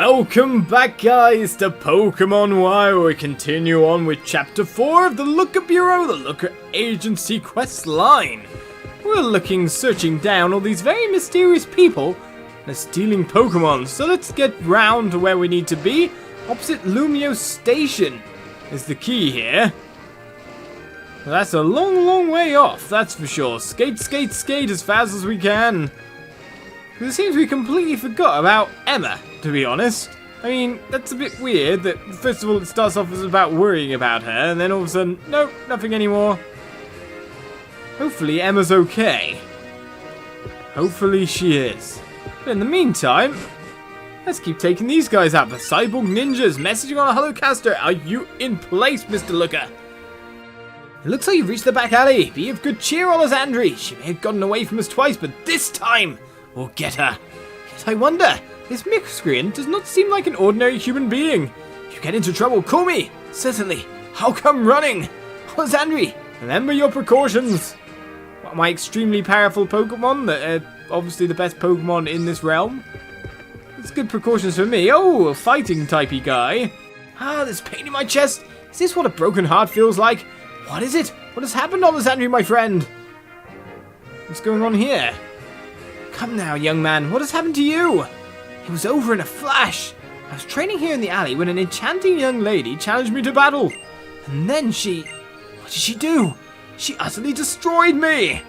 Welcome back, guys, to Pokemon Y. We continue on with Chapter 4 of the Looker Bureau, the Looker Agency quest line. We're searching down all these very mysterious people that are stealing Pokemon. So let's get round to where we need to be. Opposite Lumio Station is the key here. Well, that's a long way off, that's for sure. Skate, skate, skate as fast as we can. It seems we completely forgot about Emma, to be honest. I mean, that's a bit weird that first of all it starts off as about worrying about her, and then all of a sudden, nope, nothing anymore. Hopefully Emma's okay. Hopefully she is. But in the meantime, let's keep taking these guys out. The Cyborg Ninjas messaging on a Holocaster. Are you in place, Mr. Looker? It looks like you've reached the back alley. Be of good cheer, Olizandri. She may have gotten away from us twice, but this time we'll get her. Yet I wonder, this miscreant does not seem like an ordinary human being. If you get into trouble, call me. Certainly. I'll come running. Olizandri, remember your precautions. What, my extremely powerful Pokemon that are obviously the best Pokemon in this realm? That's good precautions for me. Oh, a fighting typey guy. Ah, this pain in my chest. Is this what a broken heart feels like? What is it? What has happened, Olizandri, my friend? What's going on here? Come now, young man, what has happened to you? It was over in a flash. I was training here in the alley when an enchanting young lady challenged me to battle. And then what did she do? She utterly destroyed me.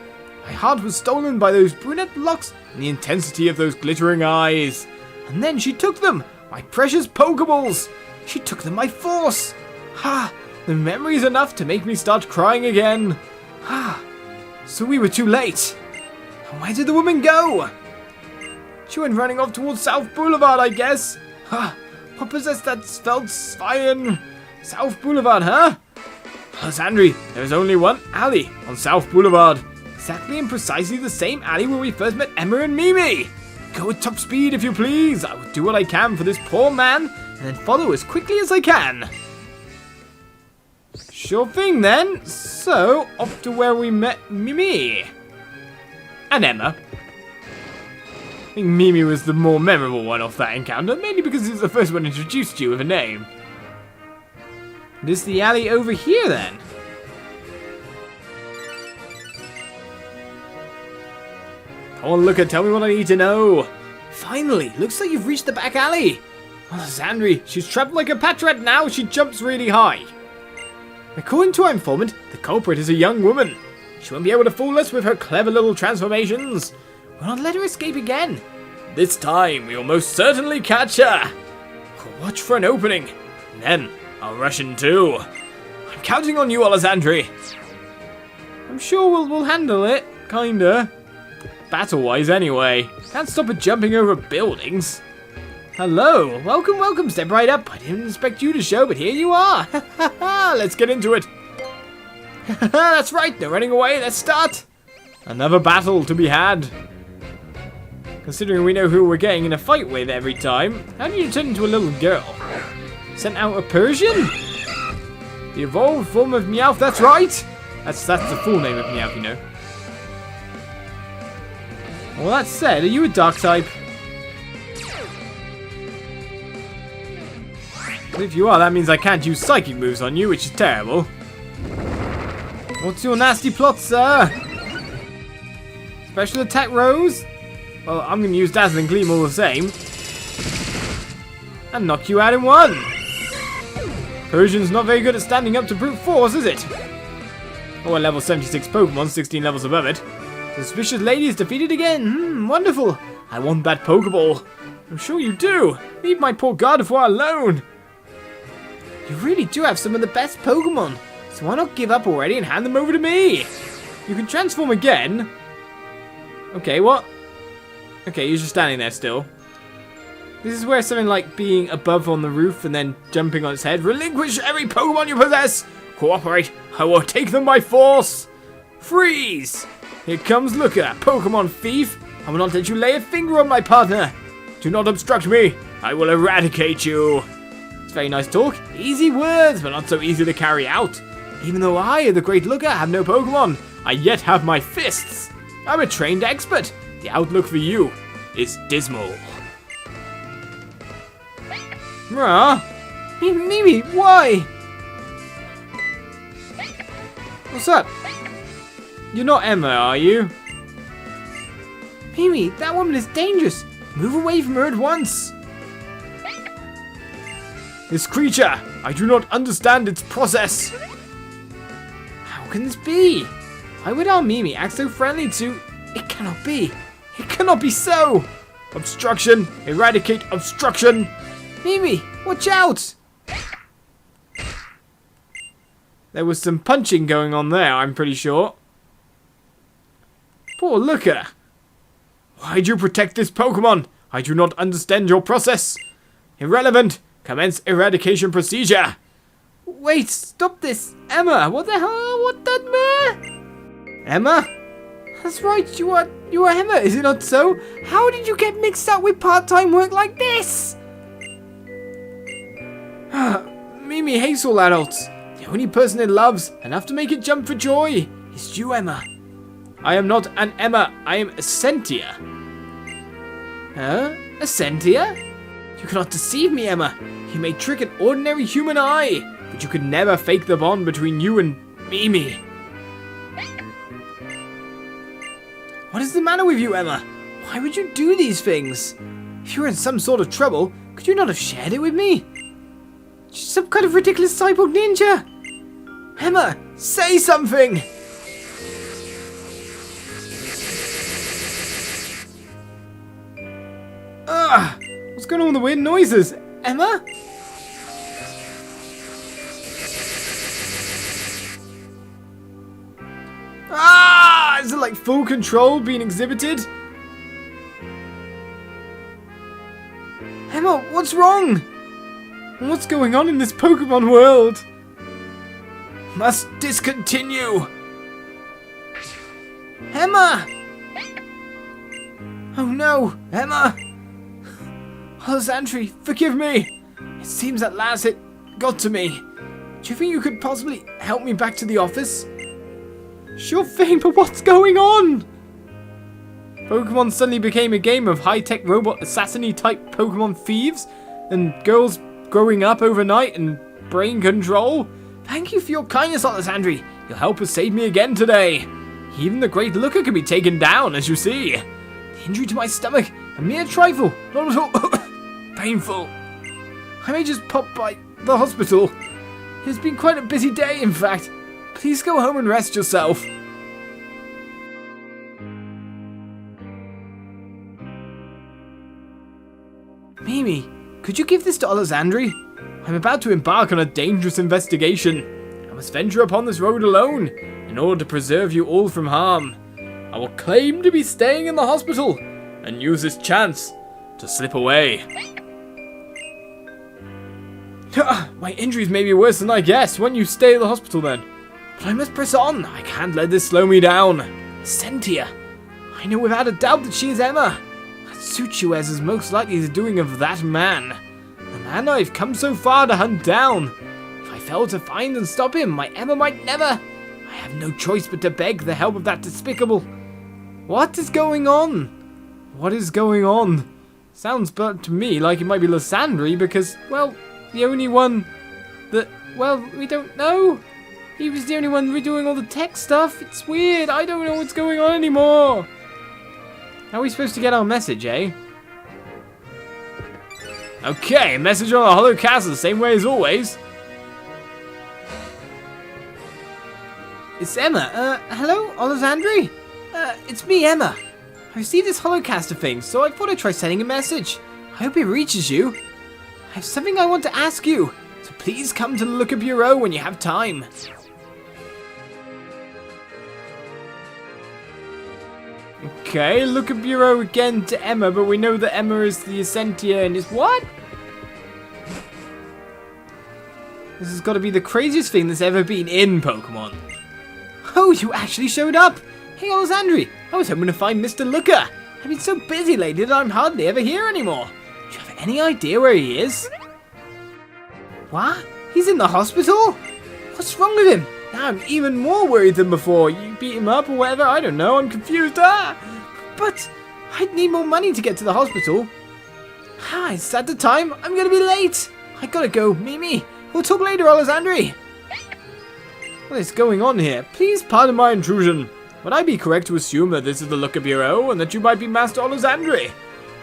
My heart was stolen by those brunette locks and the intensity of those glittering eyes. And then she took them, my precious Pokeballs. She took them by force. Ha, the memory's enough to make me start crying again. Ha, so we were too late. Where did the woman go? She went running off towards South Boulevard, I guess. Huh. What possessed that Sveldspien? South Boulevard, huh? Olizandri, there's only one alley on South Boulevard. Exactly and precisely the same alley where we first met Emma and Mimi. Go at top speed, if you please. I will do what I can for this poor man, and then follow as quickly as I can. Sure thing, then. So, off to where we met Mimi. And Emma. I think Mimi was the more memorable one off that encounter, mainly because it's the first one introduced you with a name. This the alley over here, then? Come on, Looker, tell me what I need to know. Finally, looks like you've reached the back alley. Olizandri, she's trapped like a Patrat now, she jumps really high. According to our informant, the culprit is a young woman. She won't be able to fool us with her clever little transformations. We'll not let her escape again. This time, we will most certainly catch her. We'll watch for an opening. And then, I'll rush in too. I'm counting on you, Olizandri. I'm sure we'll handle it, kinda. Battle-wise, anyway. Can't stop her jumping over buildings. Hello, welcome, step right up. I didn't expect you to show, but here you are. Let's get into it. That's right, no running away, let's start! Another battle to be had. Considering we know who we're getting in a fight with every time, how do you turn into a little girl? Sent out a Persian? The evolved form of Meowth, that's right! That's the full name of Meowth, you know. Well, that said, are you a dark type? If you are, that means I can't use psychic moves on you, which is terrible. What's your nasty plot, sir? Special attack, Rose? Well, I'm going to use Dazzling Gleam all the same. And knock you out in one. Persian's not very good at standing up to brute force, is it? Oh, a level 76 Pokemon, 16 levels above it. Suspicious lady is defeated again. Wonderful. I want that Pokeball. I'm sure you do. Leave my poor Gardevoir alone. You really do have some of the best Pokemon. So why not give up already and hand them over to me? You can transform again. Okay, what? Okay, you're just standing there still. This is where something like being above on the roof and then jumping on its head. Relinquish every Pokemon you possess. Cooperate. I will take them by force. Freeze. Here comes Looker, Pokemon thief. I will not let you lay a finger on my partner. Do not obstruct me. I will eradicate you. It's very nice talk. Easy words, but not so easy to carry out. Even though I, the Great Looker, have no Pokemon, I yet have my fists. I'm a trained expert. The outlook for you is dismal. Rah? Mimi, why? What's up? You're not Emma, are you? Mimi, that woman is dangerous. Move away from her at once. This creature, I do not understand its process. How can this be? Why would our Mimi act so friendly to... It cannot be. It cannot be so. Obstruction. Eradicate obstruction. Mimi, watch out. There was some punching going on there, I'm pretty sure. Poor Looker. Why do you protect this Pokemon? I do not understand your process. Irrelevant. Commence eradication procedure. Wait, stop this. Emma, what the hell? What the... Emma? That's right, you are Emma, is it not so? How did you get mixed up with part-time work like this? Mimi hates all adults. The only person it loves, enough to make it jump for joy, is you, Emma. I am not an Emma, I am a Sentia. Huh? A Sentia? You cannot deceive me, Emma. You may trick an ordinary human eye, but you could never fake the bond between you and Mimi. What is the matter with you, Emma? Why would you do these things? If you were in some sort of trouble, could you not have shared it with me? Some kind of ridiculous cyborg ninja. Emma, say something! Ugh! What's going on with the weird noises? Emma? Ah! Is it like full control being exhibited? Emma, what's wrong? What's going on in this Pokemon world? Must discontinue! Emma! Oh no, Emma! Olizandri, forgive me! It seems at last it got to me. Do you think you could possibly help me back to the office? Sure thing, but what's going on? Pokemon suddenly became a game of high-tech robot assassin-y type Pokemon thieves and girls growing up overnight and brain control? Thank you for your kindness, Olizandri. You'll help us save me again today. Even the great Looker can be taken down, as you see. The injury to my stomach, a mere trifle, not at all painful. I may just pop by the hospital. It's been quite a busy day, in fact. Please go home and rest yourself. Mimi, could you give this to Olizandri? I'm about to embark on a dangerous investigation. I must venture upon this road alone, in order to preserve you all from harm. I will claim to be staying in the hospital, and use this chance to slip away. My injuries may be worse than I guessed. Why don't you stay at the hospital then? But I must press on. I can't let this slow me down. Sentia. I know without a doubt that she is Emma. That Suchuez is most likely the doing of that man. The man I've come so far to hunt down. If I fail to find and stop him, my Emma might never. I have no choice but to beg the help of that despicable... What is going on? What is going on? Sounds but to me like it might be Olizandri because, well, the only one that, well, we don't know. He was the only one redoing all the tech stuff. It's weird. I don't know what's going on anymore. How are we supposed to get our message, eh? Okay, message on the Hollow Castle, same way as always. It's Emma. Hello, Olizandri? It's me, Emma. I received this Holocaster thing, so I thought I'd try sending a message. I hope it reaches you. I have something I want to ask you, so please come to the Looker Bureau when you have time. Okay, Looker Bureau again to Emma, but we know that Emma is the Essentia and is what? This has got to be the craziest thing that's ever been in Pokemon. Oh, you actually showed up! Hey, Olizandri, I was hoping to find Mr. Looker. I've been so busy lately that I'm hardly ever here anymore. Do you have any idea where he is? What? He's in the hospital? What's wrong with him? Now I'm even more worried than before. You beat him up or whatever? I don't know. I'm confused. But I'd need more money to get to the hospital. It's at the time. I'm going to be late. I gotta go. Mimi, we'll talk later, Olizandri. What is going on here? Please pardon my intrusion. Would I be correct to assume that this is the Looker Bureau and that you might be Master Olizandri?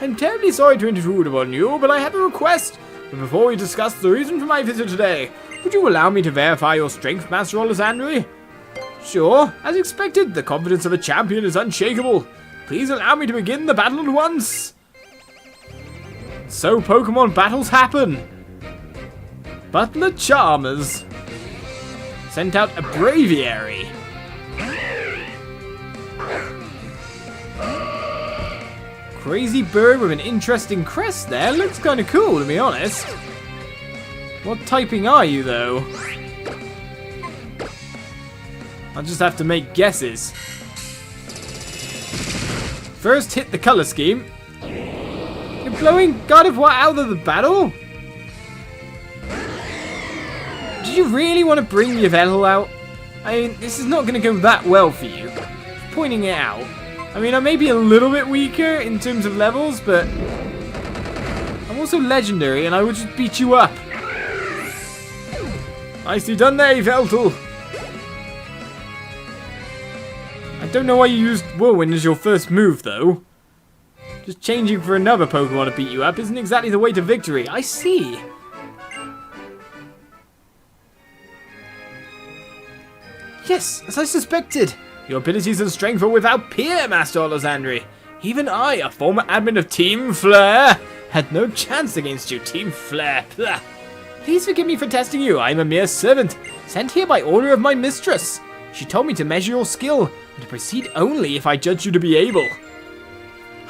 I'm terribly sorry to intrude upon you, but I have a request. But before we discuss the reason for my visit today, would you allow me to verify your strength, Master Olizandri? Sure. As expected, the confidence of a champion is unshakable. Please allow me to begin the battle at once. So Pokemon battles happen. Butler Charmers sent out a Braviary. Crazy bird with an interesting crest there. Looks kind of cool, to be honest. What typing are you, though? I'll just have to make guesses. First hit the color scheme. You're blowing God of War out of the battle? Did you really want to bring Yveltal out? I mean, this is not going to go that well for you. Just pointing it out. I mean, I may be a little bit weaker in terms of levels, but I'm also legendary, and I would just beat you up. Nicely done there, Yveltal. I don't know why you used Whirlwind as your first move, though. Just changing for another Pokemon to beat you up isn't exactly the way to victory. I see. Yes, as I suspected. Your abilities and strength are without peer, Master Olizandri. Even I, a former admin of Team Flare, had no chance against you, Team Flare. Blah. Please forgive me for testing you. I am a mere servant, sent here by order of my mistress. She told me to measure your skill, and to proceed only if I judge you to be able.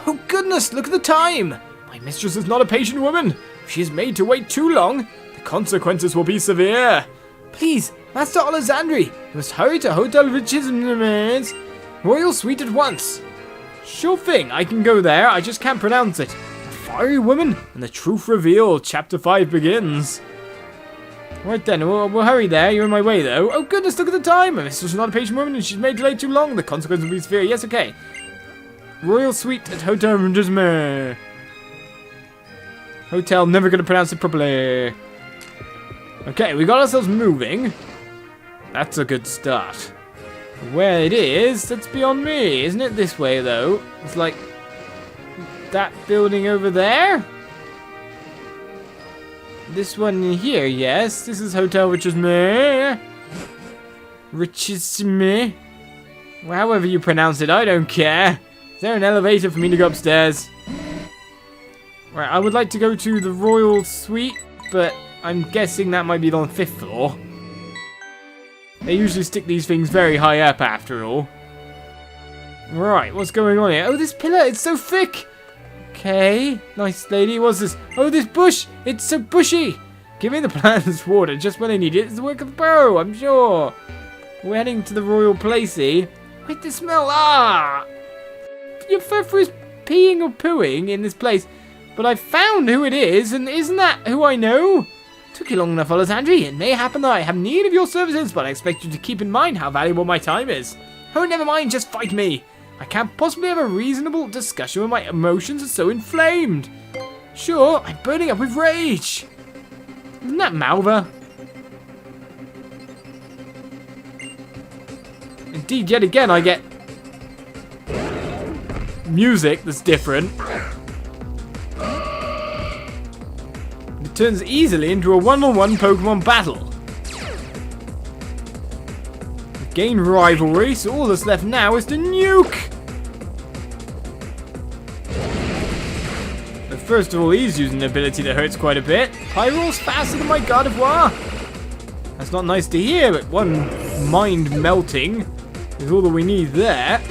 Oh goodness, look at the time! My mistress is not a patient woman. If she is made to wait too long, the consequences will be severe. Please, Master Olizandri, you must hurry to Hotel Rich's Royal Suite at once. Sure thing, I can go there, I just can't pronounce it. A fiery woman, and the truth revealed, Chapter 5 begins. Right then, we'll hurry there, you're in my way though. Oh goodness, look at the time! My mistress is not a patient woman and she's made to wait too long, the consequences will be severe. Yes, okay. Royal Suite at Hotel Rich's Hotel, never gonna pronounce it properly. Okay, we got ourselves moving. That's a good start. Where it is, that's beyond me. Isn't it this way, though? It's like that building over there? This one here, yes. This is Hotel Rich's however you pronounce it, I don't care. Is there an elevator for me to go upstairs? Right, I would like to go to the Royal Suite, but I'm guessing that might be on the 5th floor. They usually stick these things very high up after all. Right, what's going on here? Oh, this pillar, it's so thick! Okay, nice lady, what's this? Oh, this bush, it's so bushy! Give me the plant's water just when I need it. It's the work of the pro, I'm sure. We're heading to the royal place, eh? Wait, the smell, ah! Your furfur is peeing or pooing in this place. But I found who it is, and isn't that who I know? Took you long enough, Olizandri. It may happen that I have need of your services, but I expect you to keep in mind how valuable my time is. Oh, never mind, just fight me. I can't possibly have a reasonable discussion when my emotions are so inflamed. Sure, I'm burning up with rage. Isn't that Malva? Indeed, yet again, I get music that's different. It turns easily into a one-on-one Pokemon battle. We've gained rivalry, so all that's left now is to nuke! But first of all, he's using an ability that hurts quite a bit. Pyro's faster than my God of War! That's not nice to hear, but one mind melting is all that we need there.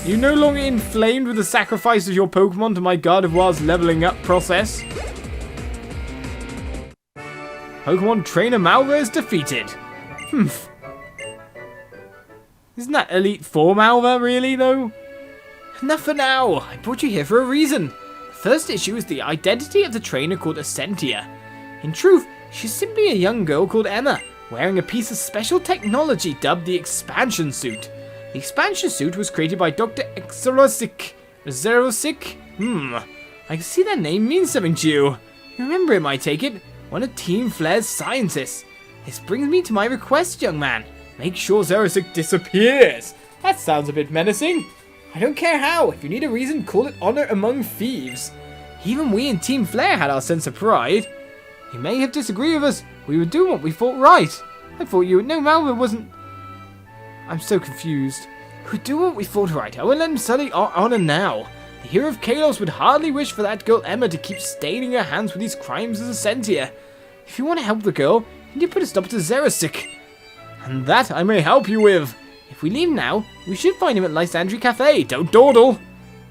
You no longer inflamed with the sacrifice of your Pokemon to my God of War's leveling up process. Pokemon Trainer Malva is defeated. Humph. Isn't that Elite Four Malva, really, though? Enough for now. I brought you here for a reason. The first issue is the identity of the trainer called Essentia. In truth, she's simply a young girl called Emma, wearing a piece of special technology dubbed the Expansion Suit. The Expansion Suit was created by Dr. Xerosic. I can see that name means something to you. You remember him, I take it? one of Team Flare's scientists. This brings me to my request, young man. Make sure Zerosik disappears. That sounds a bit menacing. I don't care how. If you need a reason, call it honor among thieves. Even we in Team Flare had our sense of pride. You may have disagreed with us. We were doing what we thought right. I thought you would know Malva wasn't... I'm so confused. We do what we thought right. I will let him sully our honor now. The hero of Kalos would hardly wish for that girl Emma to keep staining her hands with these crimes as a Sentia. If you want to help the girl, you need to put a stop to Zerosik. And that I may help you with. If we leave now, we should find him at Olizandri Cafe. Don't dawdle.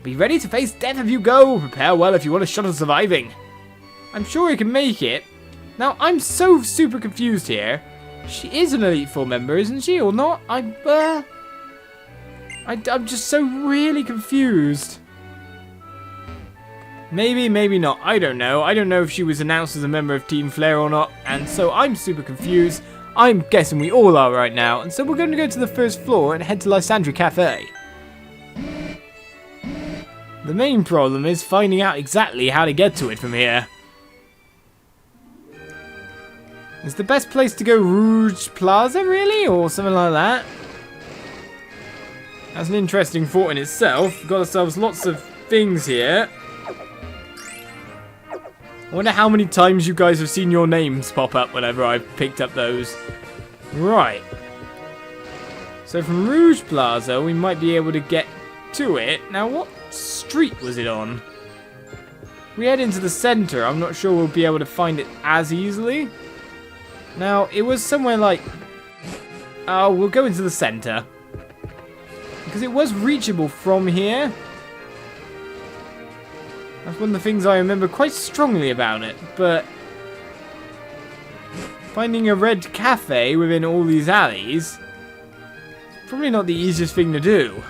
Be ready to face death if you go. Prepare well if you want a shot at surviving. I'm sure he can make it. Now, I'm so super confused here. She is an Elite Four member, isn't she, or not? I'm just so really confused. Maybe, maybe not. I don't know. I don't know if she was announced as a member of Team Flare or not, and so I'm super confused. I'm guessing we all are right now, and so we're going to go to the first floor and head to Olizandri Cafe. The main problem is finding out exactly how to get to it from here. Is the best place to go Rouge Plaza, really? Or something like that? That's an interesting thought in itself. We've got ourselves lots of things here. I wonder how many times you guys have seen your names pop up whenever I've picked up those. Right. So from Rouge Plaza, we might be able to get to it. Now, what street was it on? We head into the center. I'm not sure we'll be able to find it as easily. Now, it was somewhere like... Oh, we'll go into the center. Because it was reachable from here. That's one of the things I remember quite strongly about it, but... Finding a red cafe within all these alleys... Probably not the easiest thing to do.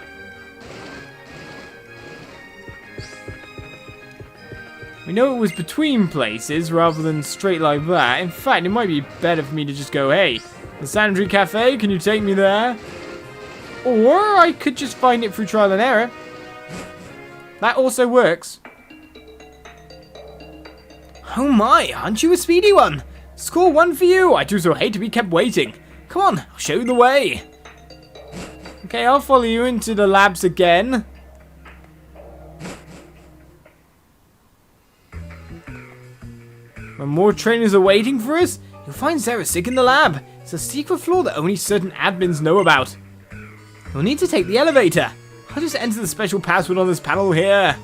We know it was between places rather than straight like that. In fact, it might be better for me to just go, hey, Olizandri Cafe, can you take me there? Or I could just find it through trial and error. That also works. Oh my, aren't you a speedy one? Score 1 for you. I do so hate to be kept waiting. Come on, I'll show you the way. Okay, I'll follow you into the labs again. When more trainers are waiting for us, you'll find Zerosik in the lab. It's a secret floor that only certain admins know about. You'll need to take the elevator. I'll just enter the special password on this panel here.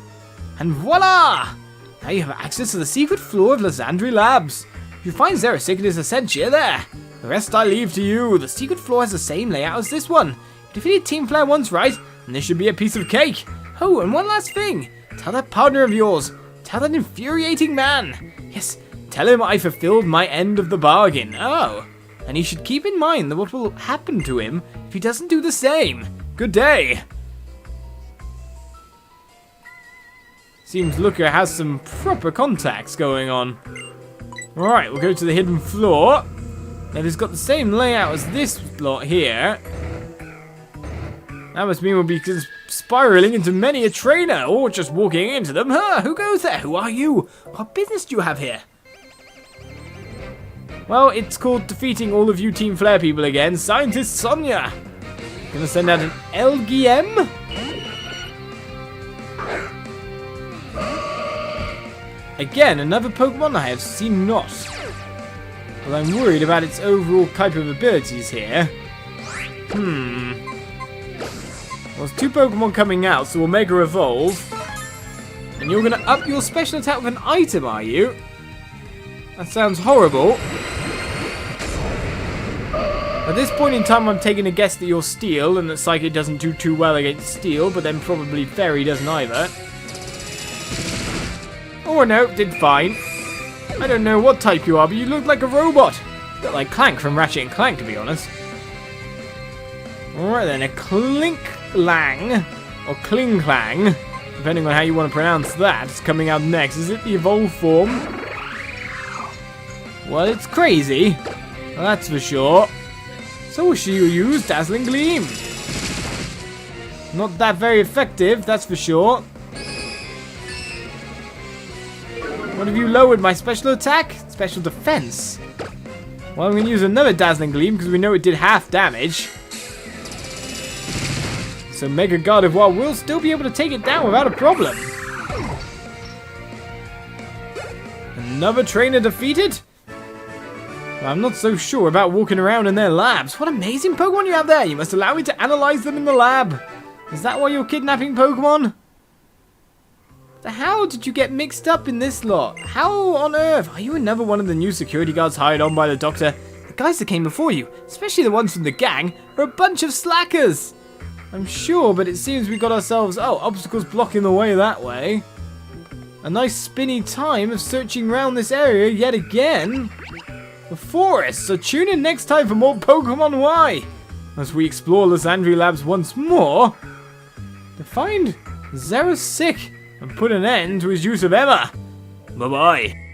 And voila! Now you have access to the secret floor of Olizandri Labs. You'll find Zerosik and his Essentia there. The rest I leave to you. The secret floor has the same layout as this one. Defeated Team Flare once, right? And this should be a piece of cake. Oh, and one last thing. Tell that partner of yours. Tell that infuriating man. Yes, tell him I fulfilled my end of the bargain. Oh, and he should keep in mind that what will happen to him if he doesn't do the same. Good day. Seems Looker has some proper contacts going on. Alright, we'll go to the hidden floor. Now it's got the same layout as this lot here. That must mean we'll be spiraling into many a trainer, or just walking into them. Huh, who goes there? Who are you? What business do you have here? Well, it's called defeating all of you Team Flare people again. Scientist Sonia. Gonna send out an LGM. Again, another Pokemon I have seen not. But I'm worried about its overall type of abilities here. Well, there's 2 Pokemon coming out, so we'll Mega Evolve. And you're gonna up your special attack with an item, are you? That sounds horrible. At this point in time, I'm taking a guess that you're Steel, and that Psychic doesn't do too well against Steel, but then probably Fairy doesn't either. Oh no, did fine. I don't know what type you are, but you look like a robot. A bit like Clank from Ratchet & Clank, to be honest. Alright then, a Clinklang, or Klinklang, depending on how you want to pronounce that, is coming out next. Is it the evolved form? Well, it's crazy. Well, that's for sure. So she'll use Dazzling Gleam. Not that very effective, that's for sure. What have you lowered? My special attack? Special defense? Well, I'm going to use another Dazzling Gleam because we know it did half damage. So Mega Gardevoir will still be able to take it down without a problem. Another trainer defeated? Well, I'm not so sure about walking around in their labs. What amazing Pokemon you have there. You must allow me to analyze them in the lab. Is that why you're kidnapping Pokemon? How did you get mixed up in this lot? How on earth? Are you another one of the new security guards hired on by the doctor? The guys that came before you, especially the ones from the gang, are a bunch of slackers. I'm sure, but it seems we got ourselves... Oh, obstacles blocking the way that way. A nice spinny time of searching around this area yet again. The forest, so tune in next time for more Pokemon Y. As we explore Olizandri Labs once more. To find Zero's sick and put an end to his use of Emma. Bye-bye.